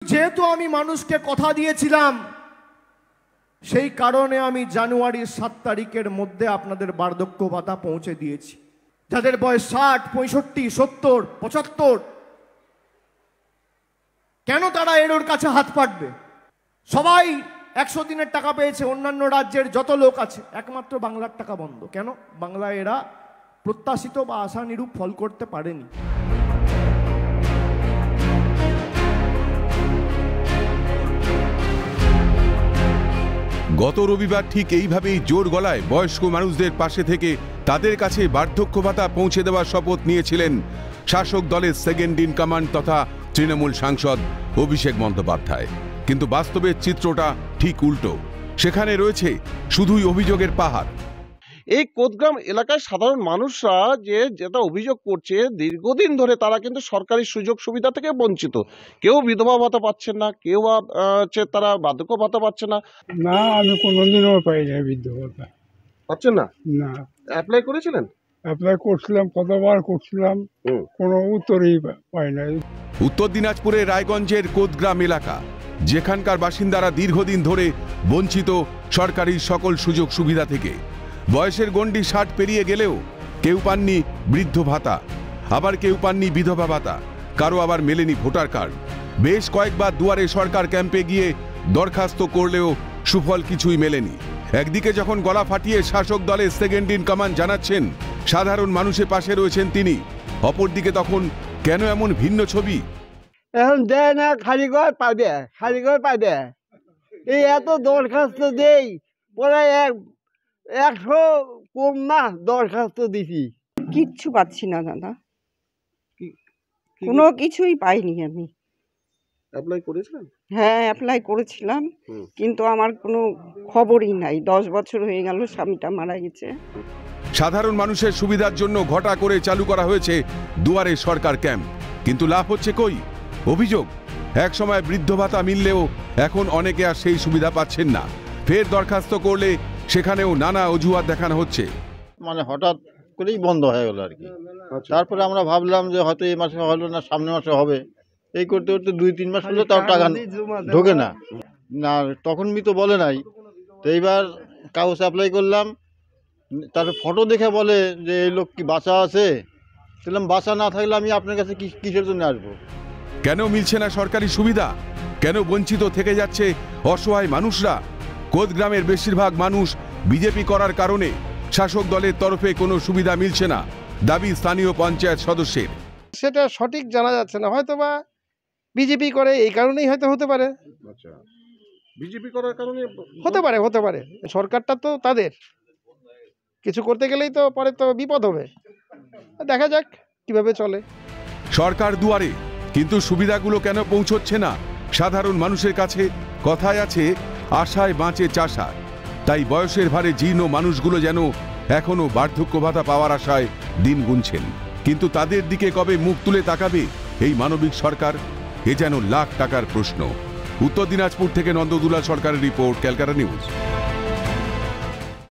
যেহেতু আমি মানুষকে কথা দিয়েছিলাম, সেই কারণে আমি জানুয়ারির 7 তারিখের মধ্যে আপনাদের বার্ধক্য ভাতা পৌঁছে দিয়েছি। যাদের বয়স 60, 65, 70, 75, কেন তারা এর কাছে হাত পাতবে? সবাই 100 দিনের টাকা পেয়েছে, অন্যান্য রাজ্যের যত লোক আছে, একমাত্র বাংলার টাকা বন্ধ। কেন? বাংলায় এরা প্রত্যাশিত বা আশানুরূপ ফল করতে পারেনি। গত রবিবার ঠিক এইভাবেই জোর গলায় বয়স্ক মানুষদের পাশে থেকে তাদের কাছে বার্ধক্য ভাতা পৌঁছে দেওয়ার শপথ নিয়েছিলেন শাসক দলের সেকেন্ড ইন কমান্ড তথা তৃণমূল সাংসদ অভিষেক বন্দ্যোপাধ্যায়। কিন্তু বাস্তবের চিত্রটা ঠিক উল্টো। সেখানে রয়েছে শুধুই অভিযোগের পাহাড়। এই কোদগ্রাম এলাকায় সাধারণ মানুষরা যেটা অভিযোগ করছে, দীর্ঘদিন ধরে তারা কিন্তু সরকারি সুযোগ সুবিধা থেকে বঞ্চিত। কেউ বিধবা ভাতা পাচ্ছেন না, কেউ তারা বার্ধক্য ভাতা পাচ্ছে না। না, আমি কোনোদিনও পাই না বিধবা ভাতা। পাচ্ছেন না? না। অ্যাপ্লাই করেছিলেন? অ্যাপ্লাই করছিলাম, কতবার করছিলাম, কোনো উত্তরই পাই না। উত্তর দিনাজপুরের রায়গঞ্জের কোদগ্রাম এলাকা, যেখানকার বাসিন্দারা দীর্ঘদিন ধরে বঞ্চিত সরকারি সকল সুযোগ সুবিধা থেকে। বয়সের গণ্ডি 60 পেরিয়ে গেলেও কেউ পাননি বৃদ্ধ ভাতা, আবার কেউ পাননি বিধবা ভাতা, কারো আবার মেলেনি ভোটার কার্ড। বেশ কয়েকবার দুয়ারে সরকার ক্যাম্পে গিয়ে দরখাস্ত করলেও সুফল কিছুই মেলেনি। একদিকে যখন গলা ফাটিয়ে শাসক দলের সেকেন্ড ইন কমান্ড জানাচ্ছেন সাধারণ মানুষের পাশে রয়েছেন তিনি, অপরদিকে তখন কেন এমন ভিন্ন ছবি? এখন দেয় না, খালি ঘর পাবে, খালি ঘর পাবে। এই এত দরখাস্ত দেই, পরে 100 কম না দরখাস্ত দিছি, কিচ্ছু পাচ্ছি না দাদা, কোনো কিছুই পাইনি আমি। অ্যাপ্লাই করেছিলেন? হ্যাঁ, অ্যাপ্লাই করেছিলাম, কিন্তু আমার কোনো খবরই নাই। 10 বছর হয়ে গেল, স্বামীটা মারা গেছে। সাধারণ মানুষের সুবিধার জন্য ঘটা করে চালু করা হয়েছে দুয়ারে সরকার ক্যাম্প, কিন্তু লাভ হচ্ছে কই? অভিযোগ, এক সময় বৃদ্ধ ভাতা মিললেও এখন অনেকে আর সেই সুবিধা পাচ্ছেন না। ফের দরখাস্ত করলে সেখানেও নানা অজুহাত দেখানো হচ্ছে। মানে হঠাৎ করেই বন্ধ হয়ে গেল আর কি। তারপরে আমরা ভাবলাম যে হয়তো এই মাসে হলো না, সামনের মাসে হবে। এই করতে করতে 2-3 মাস হলো, তাও টাকা ঢোকে না। না, তখন তো বলে নাই। তো এইবার কাগজ অ্যাপ্লাই করলাম, তার ফটো দেখে বলে যে এই লোক কি বাসা আছে? বললাম বাসা না থাকলে আমি আপনার কাছে কিসের জন্য আসবো? কেন মিলছে না সরকারি সুবিধা? কেন বঞ্চিত থেকে যাচ্ছে অসহায় মানুষরা? কোদগ্রামের বেশিরভাগ মানুষ বিজেপি করার কারণে শাসক দলের তরফে কোনো সুবিধা মিলছে না, দাবি স্থানীয় পঞ্চায়েত সদস্যের। সেটা সঠিক জানা যাচ্ছে না, হয়তো বা বিজেপি করে এই কারণেই হয়তো হতে পারে। আচ্ছা, বিজেপি করার কারণে হতে পারে। সরকারটা তো তাদের, কিছু করতে গেলেই তো পরে তো বিপদ হবে। দেখা যাক কিভাবে চলে। সরকার দুয়ারে, কিন্তু সুবিধাগুলো কেন পৌঁছচ্ছে না সাধারণ মানুষের কাছে? কথায় আছে, আশায় বাঁচে চাষা। তাই বয়সের ভারে জীর্ণ মানুষগুলো যেন এখনো বার্ধক্য ভাতা পাওয়ার আশায় দিন গুনছেন। কিন্তু তাদের দিকে কবে মুখ তুলে তাকাবে এই মানবিক সরকার? এ যেন লাখ টাকার প্রশ্ন। উত্তর দিনাজপুর থেকে নন্দদুলাল সরকারের রিপোর্ট, ক্যালকাটা নিউজ।